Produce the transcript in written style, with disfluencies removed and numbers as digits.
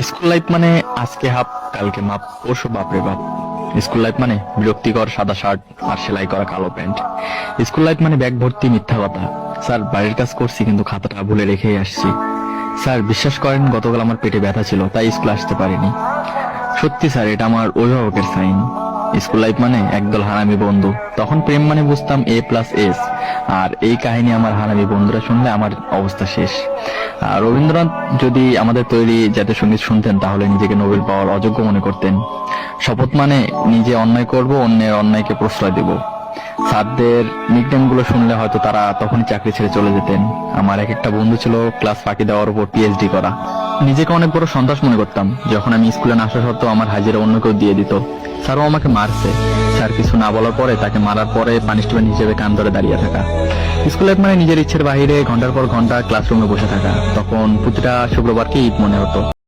School life মানে আজকে half কালকে মাপ পরশু বাপরে বাপ। স্কুল লাইফ মানে বিরক্তিকর সাদা শার্ট আর সেলাই করা কালো প্যান্ট। স্কুল লাইফ মানে ব্যাগ ভর্তি মিথ্যা কথা। স্যার বাড়ির কাজ করছি কিন্তু খাতাটা ভুলে রেখেই আসছি। স্যার বিশ্বাস করেন গতকাল আমার পেটে ব্যথা ছিল তাই স্কুল আসতে পারিনি। সত্যি স্যার এটা আমার অভিভাবকের সাইন। স্কুল লাইফ মানে একদল হারামি বন্ধু, তখন প্রেম মানে বুঝতাম A+S। আর এই কাহিনী আমার হারামি বন্ধুরা শুনলে আমার অবস্থা শেষ। আর রবীন্দ্রনাথ যদি আমাদের তৈরি জাতীয় সঙ্গীত শুনতেন তাহলে নিজেকে নোবেল পাওয়ার অযোগ্য মনে করতেন। শপথ মানে নিজে অন্যায় করব, অন্যের অন্যায়কে প্রশ্রয় দেব। স্যারদের নিকনেম গুলো শুনলে হয়তো তারা তখনই চাকরি ছেড়ে চলে যেতেন। আমার এক একটা বন্ধু ছিল ক্লাস ফাঁকি দেওয়ার উপর PhD করা। নিজেকে অনেক বড় সন্ত্রাস মনে করতাম যখন আমি স্কুলে না আসা সত্ত্বেও আমার হাজিরা অন্য কেউ দিয়ে দিত। স্যারও আমাকে মারছে। স্যার কিছু না বলার পরে তাকে মারার পরে পানিশমেন্ট হিসেবে কান ধরে দাঁড়িয়ে থাকা। স্কুল লাইফ মানে নিজের ইচ্ছের বাইরে ঘন্টার পর ঘন্টা ক্লাসরুমে বসে থাকা। তখন প্রতিটা শুক্রবারকে ঈদ মনে হতো।